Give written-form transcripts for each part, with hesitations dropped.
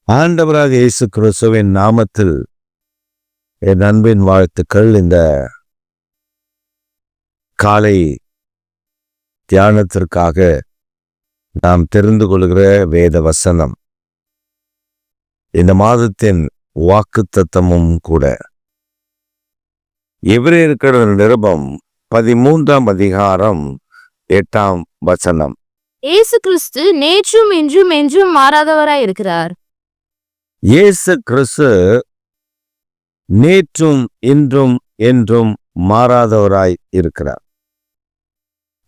ஆண்டவராக இயேசு கிறிஸ்துவின் நாமத்தில் என் அன்பின் வாழ்த்துக்கள். இந்த காலை தியானத்திற்காக நாம் தெரிந்து கொள்கிற வேத வசனம் இந்த மாதத்தின் வாக்குத்தத்தமும் கூட. எபிரேயர் நிருபம் 13ஆம் அதிகாரம் 8ஆம் வசனம். இயேசு கிறிஸ்து நேற்றும் இன்றும் என்றும் மாறாதவராய் இருக்கிறார். இயேசு கிறிஸ்து நேற்றும் இன்றும் என்றும் மாறாதவராய் இருக்கிறார்.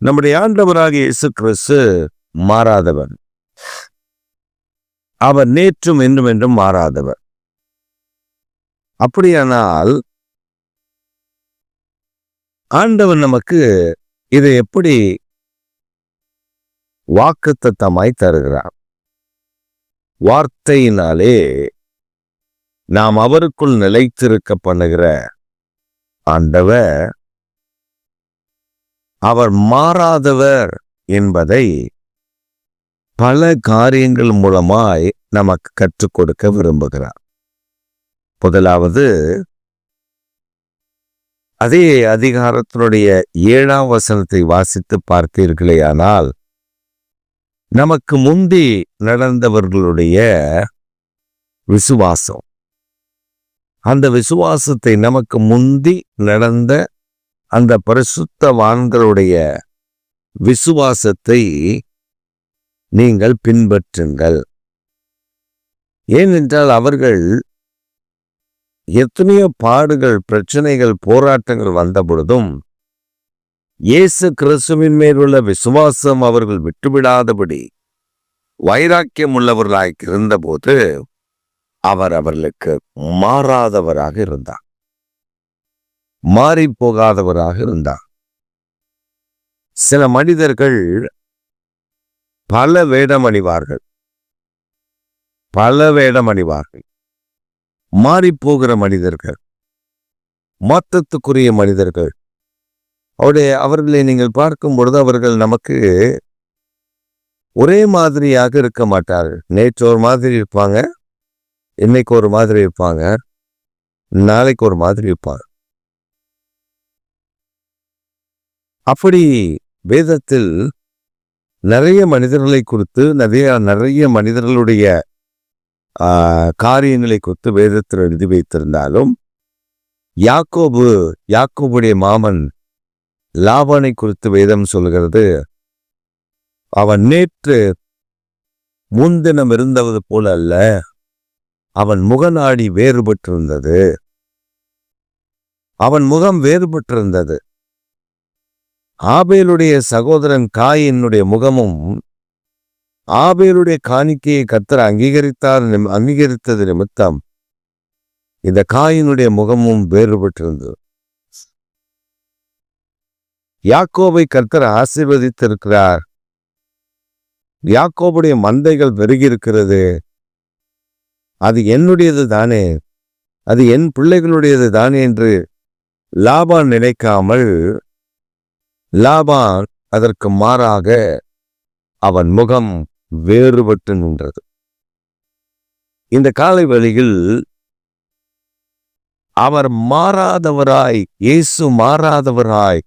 நம்முடைய ஆண்டவராக இயேசு கிறிஸ்து மாறாதவர். அவர் நேற்றும் இன்றும் என்றும் மாறாதவர். அப்படியானால் ஆண்டவர் நமக்கு இதை எப்படி வாக்குத்தத்தமாய் தருகிறார்? வார்த்தையினாலே நாம் அவருக்குள் நிலைத்திருக்க பண்ணுகிற ஆண்டவர் அவர் மாறாதவர் என்பதை பல காரியங்கள் மூலமாய் நமக்கு கற்றுக் கொடுக்க விரும்புகிறார். முதலாவது, அதே அதிகாரத்தினுடைய 7ஆம் வசனத்தை வாசித்து பார்த்தீர்களேயானால், நமக்கு முந்தி நடந்தவர்களுடைய விசுவாசம், அந்த விசுவாசத்தை நமக்கு முந்தி நடந்த அந்த பரிசுத்தவான்களுடைய விசுவாசத்தை நீங்கள் பின்பற்றுங்கள். ஏனென்றால் அவர்கள் எத்தனையோ பாடுகள், பிரச்சனைகள், போராட்டங்கள் வந்த பொழுதும் இயேசு கிறிஸ்துவின் மேலுள்ள விசுவாசம் அவர்கள் விட்டுவிடாதபடி வைராக்கியம் உள்ளவர்களாய் இருந்தபோது அவர் அவர்களுக்கு மாறாதவராக இருந்தார், மாறி போகாதவராக இருந்தார். சில மனிதர்கள் பல வேடம் அணிவார்கள், மாறி போகிற மனிதர்கள், மாற்றத்துக்குரிய மனிதர்கள். அவர்களை நீங்கள் பார்க்கும் பொழுது அவர்கள் நமக்கு ஒரே மாதிரியாக இருக்க மாட்டார்கள். நேற்று ஒரு மாதிரி இருப்பாங்க, இன்னைக்கு ஒரு மாதிரி இருப்பாங்க, நாளைக்கு ஒரு மாதிரி இருப்பாங்க. அப்படி வேதத்தில் நிறைய மனிதர்களை குறித்து, நிறைய மனிதர்களுடைய காரியங்களை குறித்து வேதத்தில் எழுதி வைத்திருந்தாலும், யாக்கோபுடைய மாமன் லாபானை குறித்து வேதம் சொல்கிறது, அவன் நேற்று முன்தினம் இருந்தது போல அல்ல, அவன் முகநாடி வேறுபட்டிருந்தது, அவன் முகம் வேறுபட்டிருந்தது. ஆபேலுடைய சகோதரன் காயினுடைய முகமும் ஆபேலுடைய காணிக்கையை கர்த்தர் அங்கீகரித்தது நிமித்தம் இந்த காயினுடைய முகமும் வேறுபட்டிருந்தது. யாக்கோபை கர்த்தர் ஆசீர்வதித்திருக்கிறார், யாக்கோபுடைய மந்தைகள் பெருகியிருக்கிறது, அது என்னுடையது தானே, அது என் பிள்ளைகளுடையது தானே என்று லாபான் நினைக்காமல், லாபான் அதற்கு மாறாக அவன் முகம் வேறுபட்டு நின்றது. இந்த காலை வேளையில் அவர் மாறாதவராய், இயேசு மாறாதவராய்,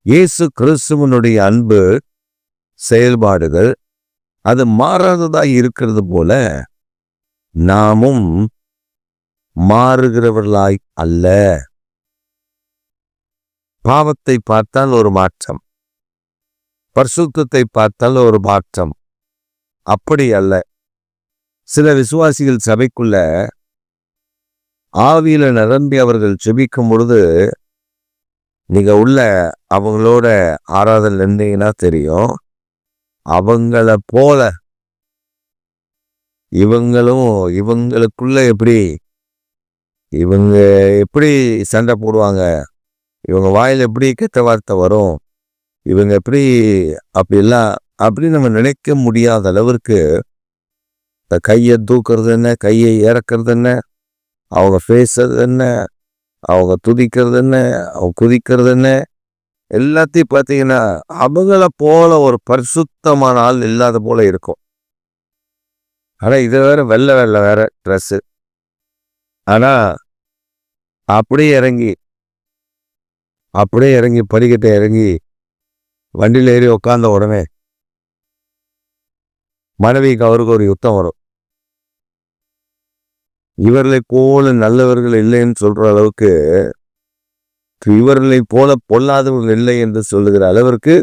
இயேசு கிறிஸ்துவனுடைய அன்பு செயல்பாடுகள் அது மாறாததாய் இருக்கிறது போல நாமும் மாறுகிறவர்களாய் அல்ல. பாவத்தை பார்த்தால் ஒரு மாற்றம், பரிசுத்தத்தை பார்த்தால் ஒரு மாற்றம். அப்படி அல்ல. சில விசுவாசிகள் சபைக்குள்ள ஆவியில நிரம்பி அவர்கள் ஜெபிக்கும் பொழுது நீங்க உள்ள அவங்களோட ஆராதனை இருந்தீங்கன்னா தெரியும், அவங்கள போல இவங்களுக்குள்ள இவங்க எப்படி சண்டை போடுவாங்க, இவங்க வாயில் எப்படி கெட்ட வார்த்தை வரும், இவங்க அப்படி நம்ம நினைக்க முடியாத அளவிற்கு கையை தூக்குறது என்ன, கையை இறக்கிறது என்ன, அவங்க பேசுறது என்ன, அவங்க துதிக்கிறது என்ன, அவங்க குதிக்கிறது என்ன, எல்லாத்தையும் பார்த்தீங்கன்னா அவங்கள போல ஒரு பரிசுத்தமான ஆள் இல்லாத போல இருக்கும். ஆனா இது வேற வெள்ளை வெள்ளை வேற ட்ரெஸ்ஸு. ஆனா அப்படியே இறங்கி படிக்கட்டை இறங்கி வண்டியில் ஏறி உட்கார்ந்த உடனே மனைவிக்கு அவருக்கு ஒரு யுத்தம் வரும். இவர்களை போல நல்லவர்கள் இல்லைன்னு சொல்ற அளவுக்கு, இவர்களை போல பொல்லாதவர்கள் இல்லை என்று சொல்லுகிற அளவிற்கு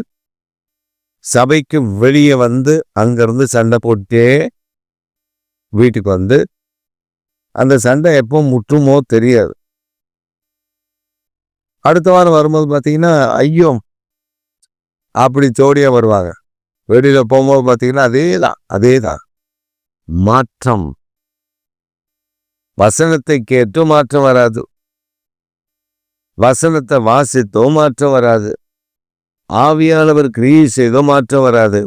சபைக்கு வெளியே வந்து அங்கிருந்து சண்டை போட்டே வீட்டுக்கு வந்து அந்த சண்டை எப்போ முற்றுமோ தெரியாது. அடுத்த வாரம் வரும்போது பார்த்தீங்கன்னா ஐயோ அப்படி ஜோடியா வருவாங்க. வெளியில போகும்போது பார்த்தீங்கன்னா அதேதான் மாற்றம். வசனத்தை கேட்டு மாற்றம் வராது, வசனத்தை வாசித்தோ மாற்றம் வராது, ஆவியானவர் கிரியை செய்தோ மாற்றம் வராது.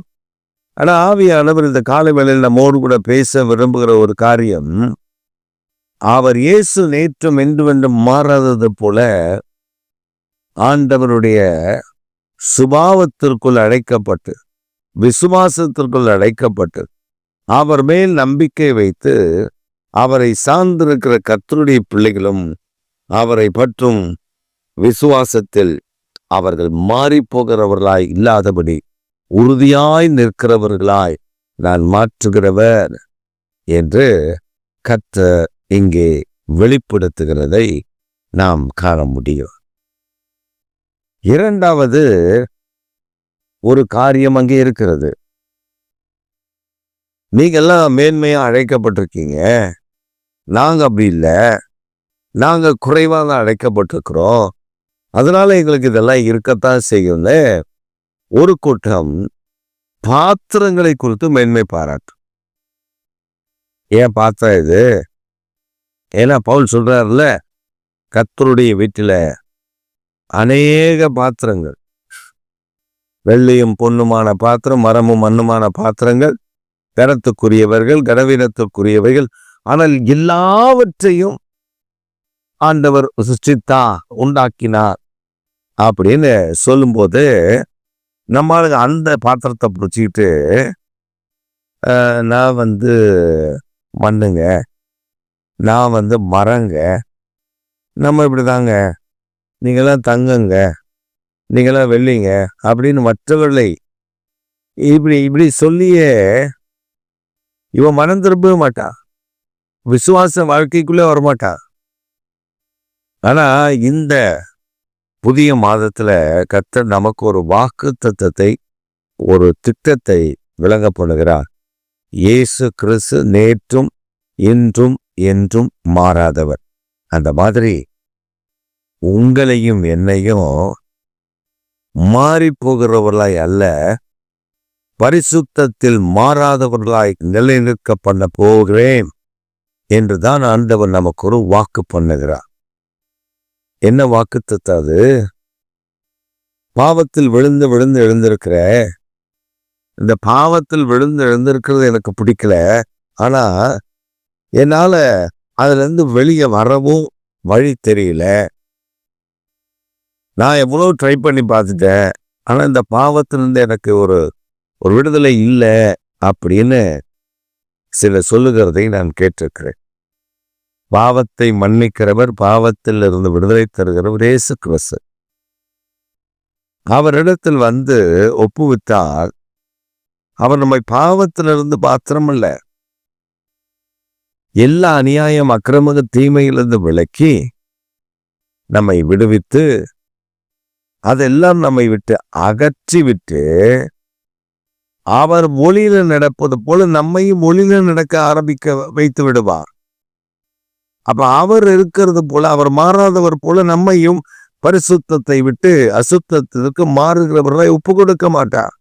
ஆனா ஆவியானவர் இந்த காலை வேளையில் நம்மோடு கூட பேச விரும்புகிற ஒரு காரியம், அவர் இயேசு நேற்றும் என்றும் மாறாதது போல ஆண்டவருடைய சுபாவத்திற்குள் அழைக்கப்பட்டு, விசுவாசத்திற்குள் அழைக்கப்பட்டு, அவர் மேல் நம்பிக்கை வைத்து அவரை சார்ந்திருக்கிற கர்த்தருடைய பிள்ளைகளும் அவரை பற்றும் விசுவாசத்தில் அவர்கள் மாறி போகிறவர்களாய் இல்லாதபடி உறுதியாய் நிற்கிறவர்களாய் நான் மாற்றுகிறவர் என்று கர்த்தர் இங்கே வெளிப்படுத்துகிறதை நாம் காண முடியும். இரண்டாவது ஒரு காரியம் அங்கே இருக்கிறது. நீங்கெல்லாம் மேன்மையா அழைக்கப்பட்டிருக்கீங்க, நாங்க அப்படி இல்லை, நாங்க குறைவாக தான் அழைக்கப்பட்டிருக்கிறோம், அதனால எங்களுக்கு இதெல்லாம் இருக்கத்தான் செய்யும்ல ஒரு கூட்டம் பாத்திரங்களை குறித்து மேன்மை பாராட்டும். ஏன் பாத்திரம் இது? ஏன்னா பவுல் சொல்றாருல, கர்த்தருடைய வீட்டில அநேக பாத்திரங்கள், வெள்ளியும் பொன்னுமான பாத்திரம், மரமும் மண்ணுமான பாத்திரங்கள், கனத்துக்குரியவர்கள், கனவீனத்துக்குரியவைகள், ஆனால் எல்லாவற்றையும் ஆண்டவர் உண்டாக்கினார் அப்படின்னு சொல்லும்போது நம்மளுக்கு அந்த பாத்திரத்தை பிடிச்சிக்கிட்டு நான் மண்ணுங்க, நான் மரங்க, நம்ம இப்படிதாங்க, நீங்களாம் தங்கங்க, நீங்களாம் வெள்ளிங்க அப்படின்னு மற்றவர்களை இப்படி சொல்லியே இவன் மனம் திரும்பவே மாட்டான், விசுவாச வாழ்க்கைக்குள்ளே வரமாட்டான். ஆனா இந்த புதிய மாதத்துல கர்த்தர் நமக்கு ஒரு வாக்கு தத்தத்தை, ஒரு திட்டத்தை விளங்க பண்ணுகிறார். இயேசு கிறிஸ்து நேற்றும் இன்றும் என்றும் மாறாதவர். அந்த மாதிரி உங்களையும் என்னையும் மாறி போகிறவர்களாய் அல்ல, பரிசுத்தத்தில் மாறாதவர்களாய் நிலைநிற்க பண்ண போகிறேன் என்றுதான் ஆண்டவர் நமக்கு ஒரு வாக்கு பண்ணுகிறார். என்ன வாக்கு தத்தம் அது? பாவத்தில் விழுந்து விழுந்து எழுந்திருக்கிற, இந்த பாவத்தில் விழுந்து எழுந்திருக்கிறது எனக்கு பிடிக்கல, ஆனா என்னால அதுல இருந்து வெளியே வரவும் வழி தெரியல, நான் எவ்வளவு ட்ரை பண்ணி பார்த்துட்டேன், ஆனா இந்த பாவத்திலிருந்து எனக்கு ஒரு விடுதலை இல்லை அப்படின்னு சில சொல்லுகிறதை நான் கேட்டிருக்கிறேன். பாவத்தை மன்னிக்கிறவர், பாவத்தில் இருந்து விடுதலை தருகிறவர் இயேசு கிறிஸ்து. அவரிடத்தில் ஒப்புவித்தால் அவர் நம்மை பாவத்திலிருந்து மாத்திரமல்ல, எல்லா அநியாயம் அக்கிரம தீமையிலிருந்து விலக்கி நம்மை விடுவித்து அதெல்லாம் நம்மை விட்டு அகற்றி விட்டு அவர் ஒளியில நடப்பது போல நம்மையும் ஒளியில நடக்க ஆரம்பிக்க வைத்து விடுவார். அப்ப அவர் இருக்கிறது போல, அவர் மாறாதவர் போல நம்மையும் பரிசுத்தத்தை விட்டு அசுத்தத்திற்கு மாறுகிறவர்களாய் ஒப்பு கொடுக்க மாட்டார்.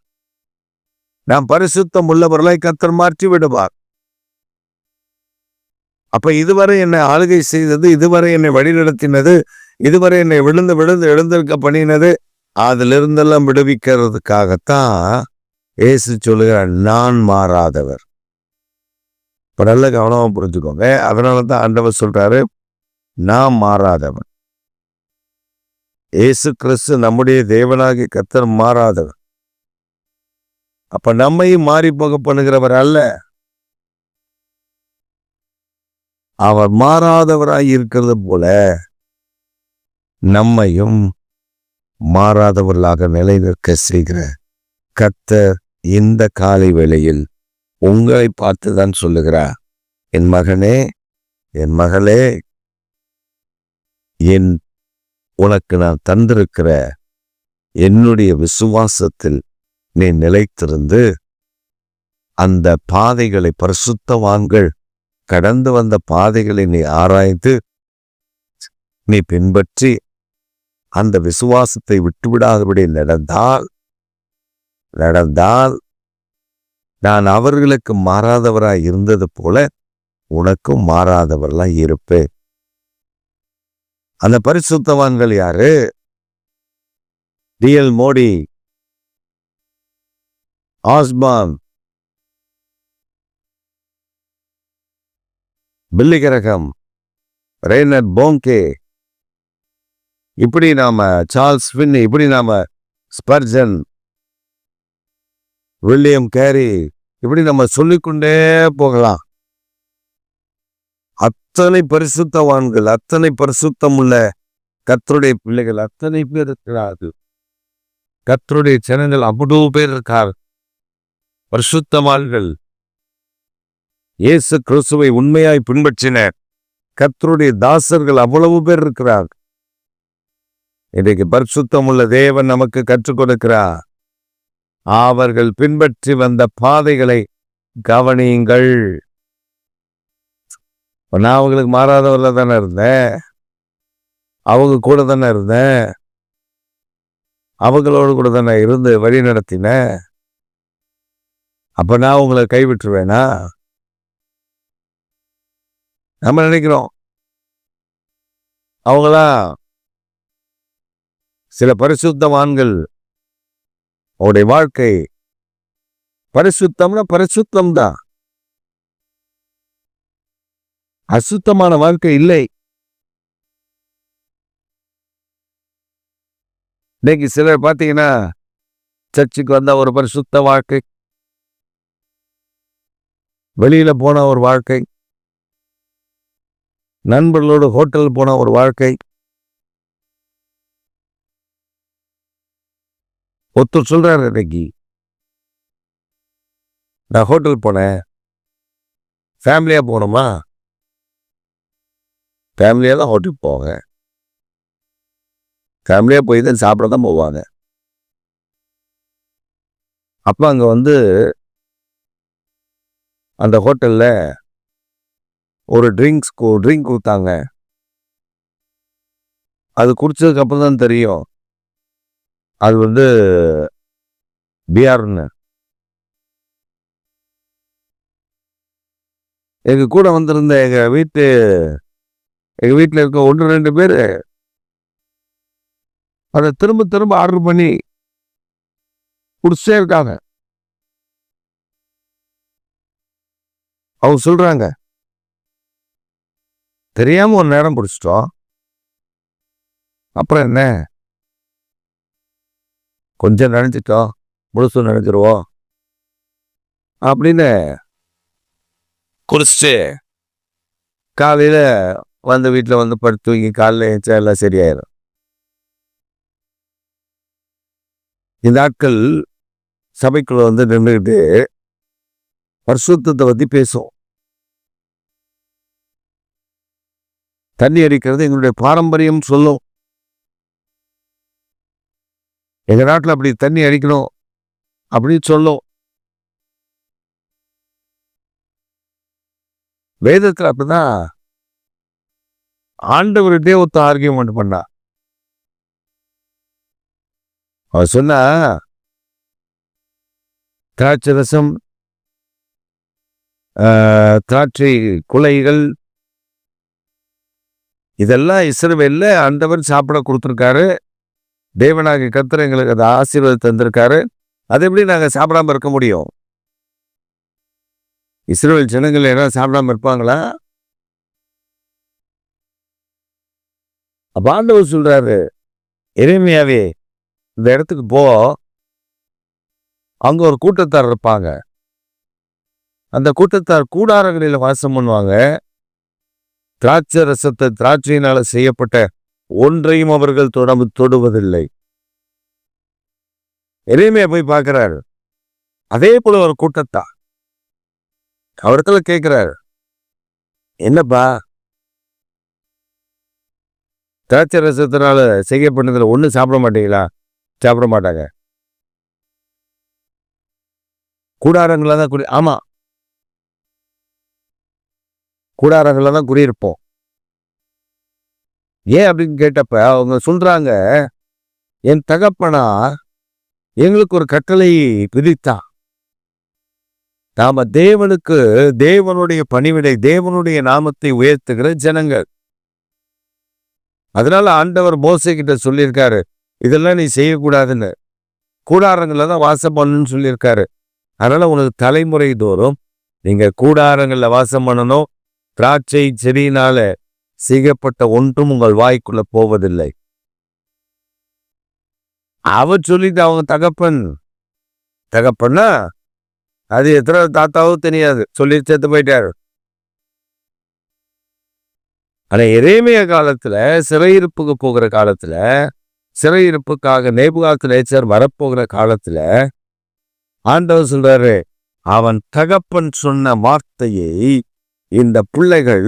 நாம் பரிசுத்தம் உள்ளவர்களாய் கர்த்தர் மாற்றி விடுவார். அப்ப இதுவரை என்னை ஆளுகை செய்தது, இதுவரை என்னை வழிநடத்தினது, இதுவரை என்னை விழுந்து விழுந்து எழுந்திருக்க பண்ணினது, அதிலிருந்தெல்லாம் விடுவிக்கிறதுக்காகத்தான் இயேசு சொல்லுகிறார், நான் மாறாதவர். இப்ப நல்ல கவனமா புரிஞ்சுக்கோங்க. அதனாலதான் ஆண்டவர் சொல்றாரு, நான் மாறாதவர். இயேசு கிறிஸ்து நம்முடைய தேவனாகிய கர்த்தர் மாறாதவர். அப்ப நம்மையும் மாறி போக பண்ணுகிறவர் அல்ல. அவர் மாறாதவராய் இருக்கிறது போல நம்மையும் மாறாதவர்களாக நிலைநிற்க செய்கிற கர்த்தர் இந்த காலை வேளையில் உங்களை பார்த்துதான் சொல்லுகிறார், என் மகனே, என் மகளே, உனக்கு நான் தந்திருக்கிற என்னுடைய விசுவாசத்தில் நீ நிலைத்திருந்து அந்த பாதைகளை, பரிசுத்தவான்கள் கடந்து வந்த பாதைகளை நீ ஆராய்ந்து நீ பின்பற்றி அந்த விசுவாசத்தை விட்டுவிடாதபடி நடந்தால் நான் அவர்களுக்கு மாறாதவராய் இருந்தது போல உனக்கும் மாறாதவர்களாய் இருப்பேன். அந்த பரிசுத்தவான்கள் யாரு? D.L. மோடி, ஆஸ்பான், பில்லி கிரகம், ரெய்னர் போங்கே, இப்படி நாம சார்ல்ஸ் ஃபின்னி, இப்படி நாம ஸ்பர்ஜன், வில்லியம் கேரி, இப்படி நம்ம சொல்லிக்கொண்டே போகலாம். அத்தனை பரிசுத்தவான்கள், அத்தனை பரிசுத்தம் உள்ள கர்த்தருடைய பிள்ளைகள் அத்தனை பேர் இருக்கிறார்கள். கர்த்தருடைய ஜனங்கள் அவ்வளவு பேர் இருக்கார். பரிசுத்தவான்கள், இயேசு கிறிஸ்துவை உண்மையாய் பின்பற்றின கர்த்தருடைய தாசர்கள் அவ்வளவு பேர் இருக்கிறார். இன்றைக்கு பரிசுத்தம் உள்ள தேவன் நமக்கு கற்றுக் கொடுக்கிறார். அவர்கள் பின்பற்றி வந்த பாதைகளை கவனியுங்கள். நான் அவங்களுக்கு மாறாதவர்கள தானே இருந்தேன், அவங்க கூட தானே இருந்தேன், அவங்களோடு கூட தானே இருந்து வழி நடத்தினேன். அப்ப நான் உங்களை கைவிட்டுருவேனா? நம்ம நினைக்கிறோம். அவங்களா சில பரிசுத்தவான்கள் அவருடைய வாழ்க்கை பரிசுத்தம்னா பரிசுத்தம் தான், அசுத்தமான வாழ்க்கை இல்லை. இன்னைக்கு சிலர் பார்த்தீங்கன்னா சர்ச்சுக்கு வந்த ஒரு பரிசுத்த வாழ்க்கை, வெளியில போன ஒரு வாழ்க்கை, நண்பர்களோடு ஹோட்டல் போன ஒரு வாழ்க்கை. ஒருத்தர் சொல்றாரு, இன்னைக்கு நான் ஹோட்டல் போனேன், ஃபேமிலியா போனோமா? ஃபேமிலியா தான் ஹோட்டலுக்கு போவாங்க, ஃபேமிலியா போய் தான் சாப்பிட தான் போவாங்க. அப்போ அங்கே அந்த ஹோட்டலில் ஒரு ட்ரிங்க் கொடுத்தாங்க. அது குடிச்சதுக்கு அப்புறம் தான் தெரியும் அது பிஆர்னு. எங்க கூட வந்திருந்த எங்க வீட்டில் இருக்க 1-2 பேர் அதை திரும்ப திரும்ப ஆர்டர் பண்ணி குடிச்சே இருக்காங்க. அவங்க சொல்றாங்க, தெரியாம ஒரு நேரம் குடிச்சிட்டோம், அப்புறம் என்ன, கொஞ்சம் நினைச்சிட்டோம், முழுசும் நினைச்சிருவோம் அப்படின்னு குடிச்சிட்டு காலையில வீட்டில் படுத்து தூங்கி காலையில் எழுந்தா எல்லாம் சரியாயிரும். இந்த ஆட்கள் சபைக்குள்ள நின்றுக்கிட்டு பரிசுத்தத்தை பத்தி பேசும். தண்ணி அடிக்கிறது எங்களுடைய பாரம்பரியம் சொல்லும். எங்க நாட்டில் அப்படி தண்ணி அடிக்கணும் அப்படின்னு சொல்லும். வேதத்தில் அப்படிதான் ஆண்டவர்கிட்டே ஒருத்த ஆர்கியூமெண்ட் பண்ணா. அவர் சொன்னா, திராட்சை ரசம், திராட்சை குலைகள், இதெல்லாம் இஸ்ரவேல்ல ஆண்டவர் சாப்பிட கொடுத்துருக்காரு. தேவனாகிய கர்த்தர் எங்களுக்கு அதை ஆசீர்வாதம் தந்திருக்காரு. அது எப்படி நாங்கள் சாப்பிடாம இருக்க முடியும்? இஸ்ரவேல் ஜனங்கள் யாராவது சாப்பிடாம இருப்பாங்களா? அப்ப ஆண்டவர் சொல்றாரு, எரேமியாவே இந்த இடத்துக்கு போ, அங்க ஒரு கூட்டத்தார் இருப்பாங்க, அந்த கூட்டத்தார் கூடாரங்களில் வாசம் பண்ணுவாங்க, திராட்சை ரசத்தை திராட்சையினால செய்யப்பட்ட ஒன்றையும் அவர்கள் தொடுவதில்லை. எரேமியா போய் பார்க்கிறாரு. அதே போல ஒரு கூட்டத்தா அவர்களை கேட்கிறாரு, என்னப்பா திராட்சை ரசத்தினால செய்யப்பட்டதுல ஒண்ணு சாப்பிட மாட்டீங்களா? சாப்பிட மாட்டாங்க. கூடாரங்கள தான் ஆமா, கூடாரங்கள தான் குடியிருப்போம். ஏன் அப்படின்னு கேட்டப்ப அவங்க சொல்றாங்க, என் தகப்பனா எங்களுக்கு ஒரு கட்டளை விதித்தான். நாம தேவனுக்கு தேவனுடைய பணிவிடை, தேவனுடைய நாமத்தை உயர்த்துகிற ஜனங்கள். அதனால ஆண்டவர் மோசே கிட்ட சொல்லியிருக்காரு, இதெல்லாம் நீ செய்யக்கூடாதுன்னு. கூடாரங்கள்ல தான் வாசம் பண்ணணும்னு சொல்லியிருக்காரு. அதனால உனக்கு தலைமுறை தோறும் நீங்க கூடாரங்கள்ல வாசம் பண்ணணும். திராட்சை செடியினால செய்யப்பட்ட ஒன்றும் உங்கள் வாய்க்குள்ள போவதில்லை. அவர் சொல்லிட்டு அவங்க தகப்பன்னா அது எத்தனை தாத்தாவும் தெரியாது, சொல்லி சேர்த்து போயிட்டாரு. ஆனா எரேமியா காலத்துல சிறையிருப்புக்கு போகிற காலத்துல, சிறையிருப்புக்காக நேபுகாத்நேச்சர் வரப்போகிற காலத்துல ஆண்டவர் சொல்றாரு, அவன் தகப்பன் சொன்ன வார்த்தையை இந்த பிள்ளைகள்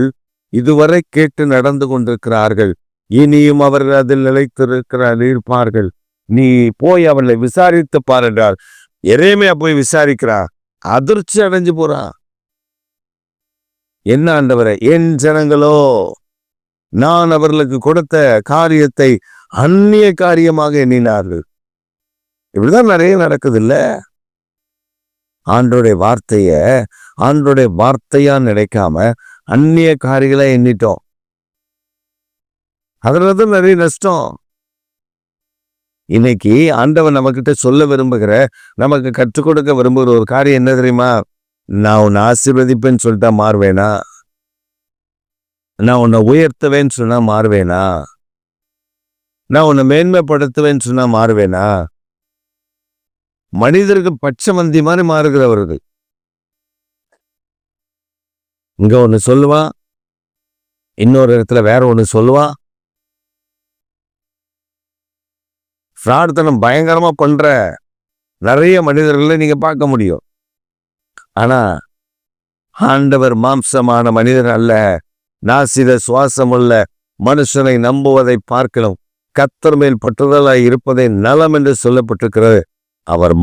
இதுவரை கேட்டு நடந்து கொண்டிருக்கிறார்கள். இனியும் அவர்கள் அதில் இருப்பார்கள். நீ போய் அவளை விசாரித்து பார் என்றார். எரேமியா போய் விசாரிக்கிறான். அதிர்ச்சி அடைஞ்சு போறான். என்ன ஆண்டவரே, என் ஜனங்களோ நான் அவர்களுக்கு கொடுத்த காரியத்தை அந்நிய காரியமாக எண்ணினார்கள். இப்படிதான் நிறைய நடக்குது இல்ல? ஆண்டோடைய வார்த்தையா நினைக்காம அந்நிய காரியங்களை எண்ணிட்டோம். அதுலதான் நிறைய நஷ்டம். இன்னைக்கு ஆண்டவன் நம்மகிட்ட சொல்ல விரும்புகிற, நமக்கு கற்றுக் கொடுக்க விரும்புகிற ஒரு காரியம் என்ன தெரியுமா? நான் உன்னை ஆசீர்வதிப்பேன்னு சொல்லிட்டா மாறுவேனா? நான் உன்னை உயர்த்துவேன்னு சொன்னா மாறுவேனா? நான் உன்னை மேன்மைப்படுத்துவேன்னு சொன்னா மாறுவேனா? மனிதர்கள் பச்சைமந்தி மாதிரி மாறுகிறவர்கள். இங்க ஒண்ணு சொல்லுவான், இன்னொரு இடத்துல வேற ஒண்ணு சொல்லுவான். பிரார்த்தனை பயங்கரமா பண்ற நிறைய மனிதர்களை நீங்க பார்க்க முடியும். ஆனா ஆண்டவர் மாம்சமான மனிதர் அல்ல, நாசித சுவாசமுள்ள மனுஷனை நம்புவதை பார்க்கலாம் கர்த்தர் மேல் பற்றுதலாய் இருப்பதை நலம் என்று சொல்லப்பட்டிருக்கிறது. அவர்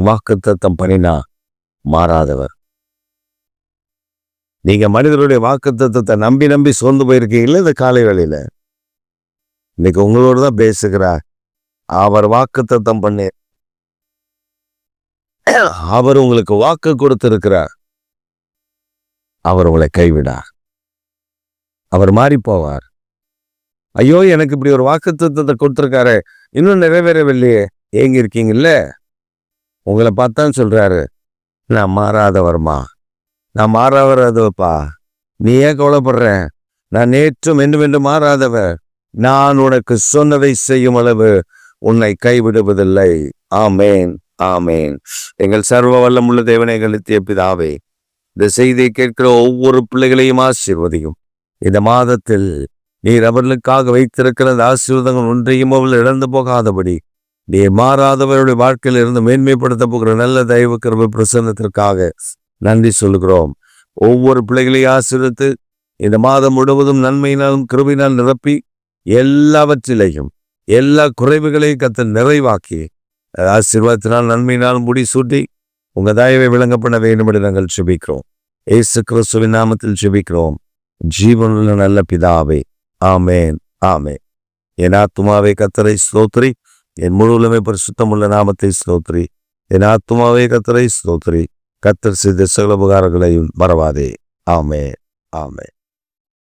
வாக்குத்தத்தம் பண்ணினா மாறாதவர். நீங்க மனிதருடைய வாக்குத்தத்தத்தை நம்பி சோர்ந்து போயிருக்கீங்களா? இந்த காலை வேளையில இன்னைக்கு உங்களோட தான் பேசுகிறார். அவர் வாக்குத்தத்தம் பண்ணி அவர் உங்களுக்கு வாக்கு கொடுத்திருக்கிறார். அவர் உங்களை கைவிடார். அவர் மாறி போவார். ஐயோ, எனக்கு இப்படி ஒரு வாக்குத்தத்தத்தை கொடுத்திருக்காரு, இன்னும் நிறைவேறவில்லையே, ஏங்கி இருக்கீங்கல்ல? உங்களை பார்த்தான் சொல்றாரு, நான் மாறாதவர்மா, நான் மாறாதவப்பா, நீ ஏன் கவலைப்படுற? நான் நேற்றும் என்று மாறாதவர். நான் உனக்கு சொன்னதை செய்யும் அளவு உன்னை கைவிடுவதில்லை. ஆமேன், ஆமேன். எங்கள் சர்வ வல்லமுள்ள தேவனை நித்திய பிதாவே, இந்த செய்தியை கேட்கிற ஒவ்வொரு பிள்ளைகளையும் ஆசீர்வதியும். இந்த மாதத்தில் நீர் அவர்களுக்காக வைத்திருக்கிற ஆசீர்வாதங்கள் ஒன்றையும் அவர்கள் இழந்து போகாதபடி நீ மாறாதவருடைய வாழ்க்கையில் இருந்து மேன்மைப்படுத்த போகிற நல்ல தயவு கிருபை பிரசன்னத்திற்காக நன்றி சொல்கிறோம். ஒவ்வொரு பிள்ளைகளையும் ஆசீர்வதித்து இந்த மாதம் முழுவதும் நன்மையினாலும் கிருபையினால் நிரப்பி எல்லாவற்றிலையும் எல்லா குறைவுகளையும் கர்த்தர் நிறைவாக்கி ஆசீர்வாதத்தினால் நன்மையினால் முடிசூட்டி உங்க தயவை விளங்க பண்ண வேண்டும் என்று நாங்கள் ஜெபிக்கிறோம். இயேசு கிறிஸ்துவின் நாமத்தில் ஜெபிக்கிறோம், ஜீவனுள்ள நல்ல பிதாவே. ஆமேன், ஆமேன். என் ஆத்துமாவே கர்த்தரை ஸ்தோத்திரி, என் முழு உலகமே பரிசுத்தமுள்ள நாமத்தை ஸ்தோத்திரி. என் ஆத்துமாவே கர்த்தரை ஸ்தோத்திரி, கர்த்தர் செய்த சகல உபகாரங்களையும் மறவாதே. ஆமேன், ஆமேன்.